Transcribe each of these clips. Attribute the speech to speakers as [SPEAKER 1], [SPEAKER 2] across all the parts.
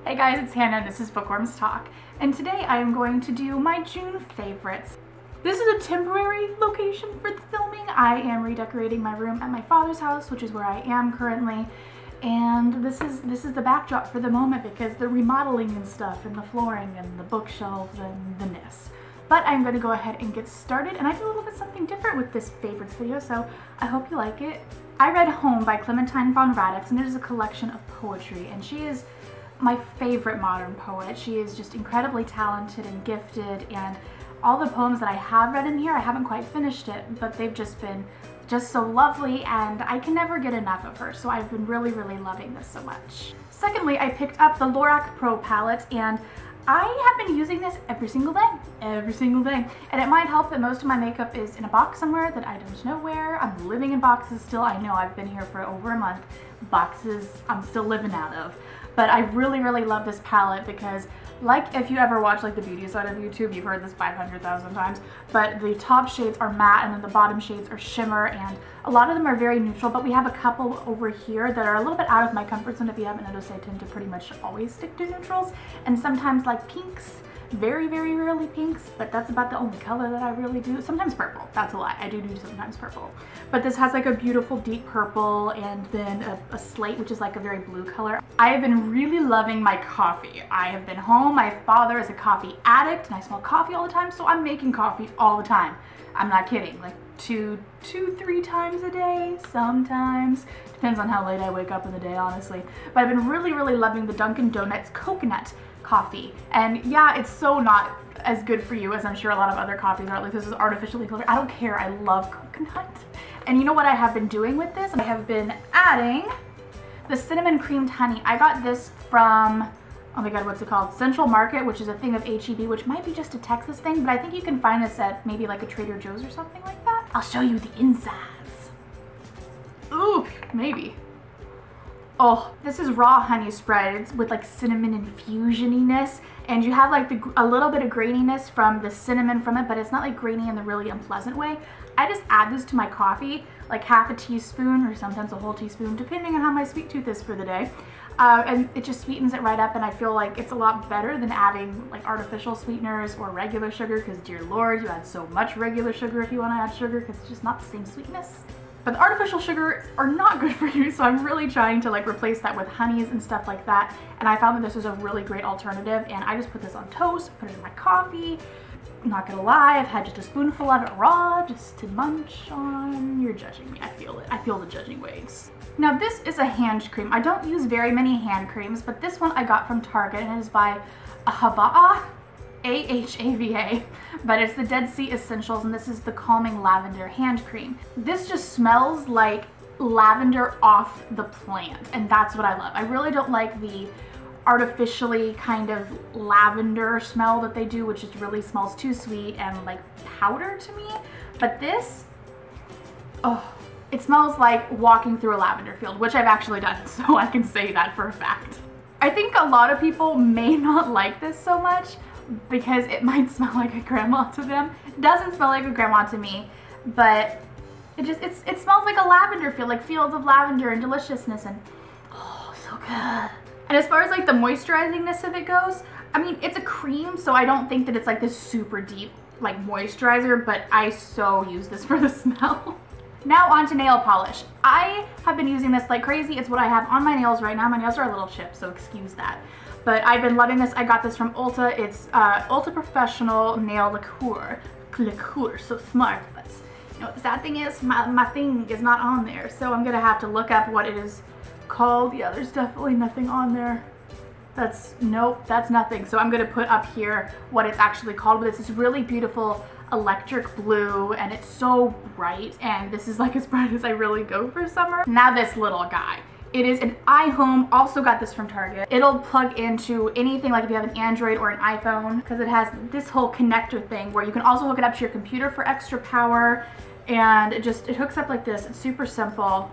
[SPEAKER 1] Hey guys, it's Hannah and this is Bookworms Talk. And today I am going to do my June favorites. This is a temporary location for the filming. I am redecorating my room at my father's house, which is where I am currently. And this is the backdrop for the moment because the remodeling and stuff and the flooring and the bookshelves and the mess. But I'm going to go ahead and get started, and I do a little bit something different with this favorites video, so I hope you like it. I read Home by Clementine von Radix, and it is a collection of poetry, and she is my favorite modern poet. She is just incredibly talented and gifted, and all the poems that I have read in here, I haven't quite finished it, but they've just been so lovely, and I can never get enough of her, so I've been really loving this so much. Secondly, I picked up the Lorac Pro palette, and I have been using this every single day, and it might help that most of my makeup is in a box somewhere that I don't know where. I'm living in boxes still. I know I've been here for over a month. Boxes I'm still living out of. But I really love this palette because, like, if you ever watch like the beauty side of YouTube, you've heard this 500,000 times, but the top shades are matte and then the bottom shades are shimmer, and a lot of them are very neutral, but we have a couple over here that are a little bit out of my comfort zone. If you haven't noticed, I tend to pretty much always stick to neutrals, and sometimes like pinks. Very rarely pinks, but that's about the only color that I really do. Sometimes purple, that's a lie. I do sometimes purple. But this has like a beautiful deep purple and then a slate, which is like a very blue color. I have been really loving my coffee. I have been home. My father is a coffee addict and I smell coffee all the time, so I'm making coffee all the time. I'm not kidding, like three times a day, sometimes. Depends on how late I wake up in the day, honestly. But I've been really loving the Dunkin' Donuts coconut coffee, and yeah, it's so not as good for you as I'm sure a lot of other coffees are. Like, this is artificially colored. I don't care, I love coconut. And you know what I have been doing with this? I have been adding the cinnamon creamed honey. I got this from, oh my god, what's it called? Central Market, which is a thing of HEB, which might be just a Texas thing, but I think you can find this at maybe like a Trader Joe's or something like that. I'll show you the insides. Ooh, maybe. Oh, this is raw honey spread. It's with like cinnamon infusion-iness, and you have like a little bit of graininess from the cinnamon from it, but it's not like grainy in the really unpleasant way. I just add this to my coffee, like half a teaspoon or sometimes a whole teaspoon, depending on how my sweet tooth is for the day. And it just sweetens it right up, and I feel like it's a lot better than adding like artificial sweeteners or regular sugar, because dear lord, you add so much regular sugar if you want to add sugar, because it's just not the same sweetness. But the artificial sugars are not good for you, so I'm really trying to like replace that with honeys and stuff like that. And I found that this was a really great alternative, and I just put this on toast, put it in my coffee. I'm not gonna lie, I've had just a spoonful of it raw, just to munch on. You're judging me, I feel it. I feel the judging waves. Now this is a hand cream. I don't use very many hand creams, but this one I got from Target, and it is by Ahava. A-H-A-V-A, but it's the Dead Sea Essentials, and this is the Calming Lavender Hand Cream. This just smells like lavender off the plant, and that's what I love. I really don't like the artificially kind of lavender smell that they do, which just really smells too sweet and like powder to me. But this, oh, it smells like walking through a lavender field, which I've actually done, so I can say that for a fact. I think a lot of people may not like this so much, because it might smell like a grandma to them. It doesn't smell like a grandma to me, but it smells like a lavender field, like fields of lavender and deliciousness, and oh, so good. And as far as like the moisturizingness of it goes, I mean, it's a cream, so I don't think that it's like this super deep like moisturizer, but I so use this for the smell. Now on to nail polish. I have been using this like crazy. It's what I have on my nails right now. My nails are a little chipped, so excuse that. But I've been loving this. I got this from Ulta. It's Ulta Professional Nail Lacquer. So smart. But you know what the sad thing is? My thing is not on there. So I'm gonna have to look up what it is called. Yeah, there's definitely nothing on there. Nope, that's nothing. So I'm gonna put up here what it's actually called. But it's this really beautiful electric blue, and it's so bright, and this is like as bright as I really go for summer. Now this little guy. It is an iHome, also got this from Target. It'll plug into anything, like if you have an Android or an iPhone, because it has this whole connector thing where you can also hook it up to your computer for extra power, and it hooks up like this. It's super simple.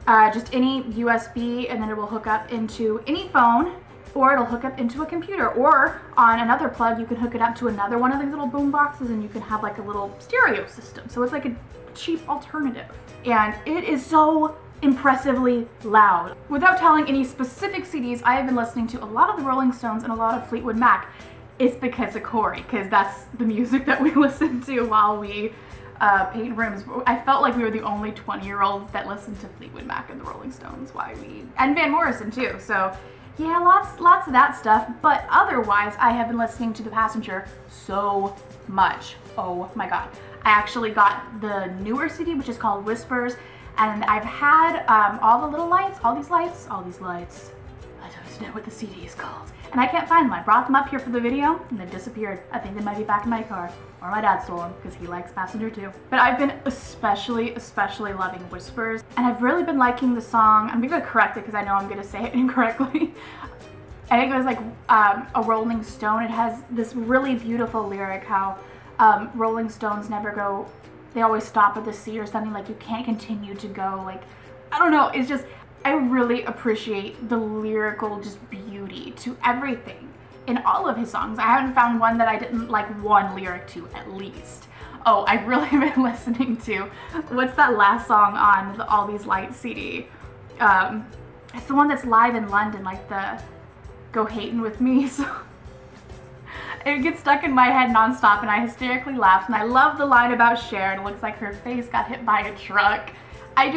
[SPEAKER 1] Just any USB, and then it will hook up into any phone, or it'll hook up into a computer, or on another plug you can hook it up to another one of these little boom boxes, and you can have like a little stereo system. So it's like a cheap alternative, and it is so impressively loud. Without telling any specific CDs, I have been listening to a lot of the Rolling Stones and a lot of Fleetwood Mac. It's because of Corey, because that's the music that we listen to while we paint rooms. I felt like we were the only 20-year-olds that listened to Fleetwood Mac and the Rolling Stones, and Van Morrison too. So yeah, lots of that stuff. But otherwise, I have been listening to The Passenger so much. Oh my god. I actually got the newer CD, which is called Whispers, and I've had all the little lights, all these lights. I don't know what the CD is called. And I can't find them. I brought them up here for the video, and they've disappeared. I think they might be back in my car, or my dad stole them, because he likes Passenger too. But I've been especially loving Whispers, and I've really been liking the song. I'm gonna correct it, because I know I'm gonna say it incorrectly. I think it was like a Rolling Stone. It has this really beautiful lyric, how Rolling Stones never go, they always stop at the sea or something, like you can't continue to go, like, I don't know, it's just, I really appreciate the lyrical just beauty to everything in all of his songs. I haven't found one that I didn't like one lyric to, at least. Oh, I've really been listening to, what's that last song on the All These Lights CD? It's the one that's live in London, like the Go Hatin' With Me song. It gets stuck in my head nonstop, and I hysterically laugh, and I love the line about Sharon. It looks like her face got hit by a truck. I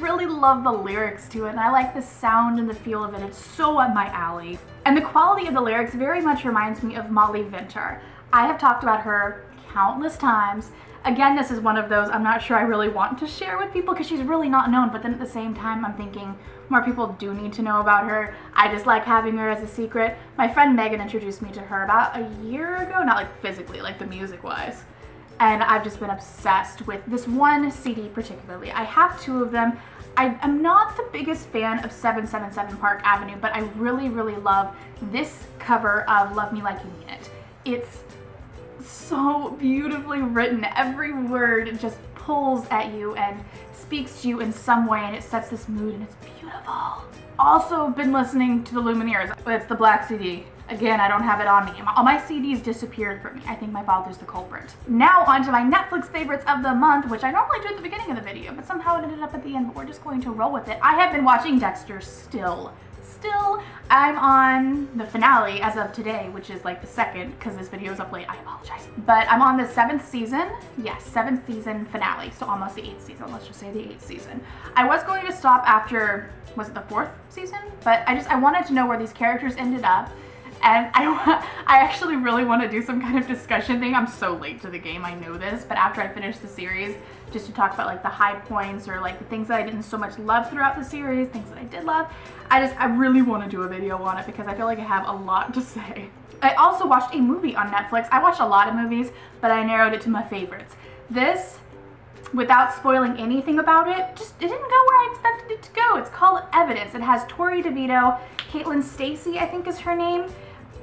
[SPEAKER 1] really love the lyrics to it, and I like the sound and the feel of it. It's so up my alley. And the quality of the lyrics very much reminds me of Molly Vinter. I have talked about her countless times. Again, this is one of those I'm not sure I really want to share with people because she's really not known, but then at the same time I'm thinking more people do need to know about her. I just like having her as a secret. My friend Megan introduced me to her about a year ago, not like physically, like the music wise. And I've just been obsessed with this one CD particularly. I have two of them. I'm not the biggest fan of 777 Park Avenue, but I really love this cover of Love Me Like You Mean It. It's so beautifully written. Every word just pulls at you and speaks to you in some way, and it sets this mood, and it's beautiful. Also been listening to the Lumineers. It's the black CD. Again, I don't have it on me. All my CDs disappeared from me. I think my father's the culprit. Now on to my Netflix favorites of the month, which I normally do at the beginning of the video, but somehow it ended up at the end, but we're just going to roll with it. I have been watching Dexter still. I'm on the finale as of today, which is like the second, because this video is up late, I apologize. But I'm on the 7th season, yes, 7th season finale, so almost the 8th season, let's just say the 8th season. I was going to stop after, was it the 4th season? But I wanted to know where these characters ended up. And I actually really want to do some kind of discussion thing. I'm so late to the game, I know this, but after I finish the series, just to talk about like the high points or like the things that I didn't so much love throughout the series, things that I did love, I really want to do a video on it because I feel like I have a lot to say. I also watched a movie on Netflix. I watched a lot of movies, but I narrowed it to my favorites. This, without spoiling anything about it, it didn't go where I expected it to go. It's called Evidence. It has Tori DeVito, Caitlin Stasey, I think is her name.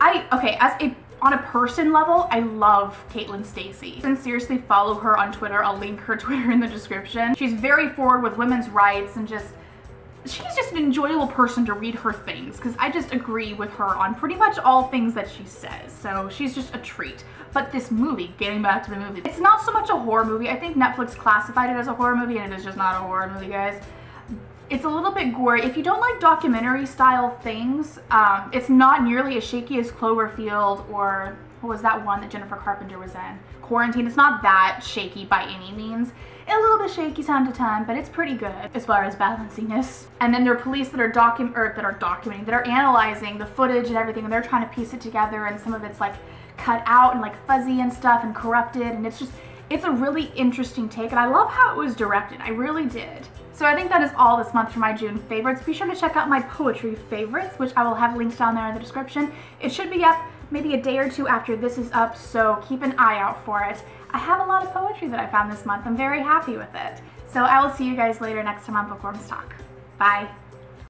[SPEAKER 1] On a person level, I love Caitlin Stasey. And seriously follow her on Twitter. I'll link her Twitter in the description. She's very forward with women's rights and she's just an enjoyable person to read her things because I just agree with her on pretty much all things that she says. So she's just a treat. But this movie, getting back to the movie, it's not so much a horror movie. I think Netflix classified it as a horror movie and it is just not a horror movie, guys. It's a little bit gory. If you don't like documentary style things, it's not nearly as shaky as Cloverfield or what was that one that Jennifer Carpenter was in? Quarantine. It's not that shaky by any means. A little bit shaky time to time, but it's pretty good as far as balanciness. And then there are police that are analyzing the footage and everything, and they're trying to piece it together, and some of it's like cut out and like fuzzy and stuff and corrupted, and it's a really interesting take, and I love how it was directed. I really did. So I think that is all this month for my June favorites. Be sure to check out my poetry favorites, which I will have links down there in the description. It should be up maybe a day or two after this is up, so keep an eye out for it. I have a lot of poetry that I found this month. I'm very happy with it. So I will see you guys later next time on Bookworms Talk. Bye.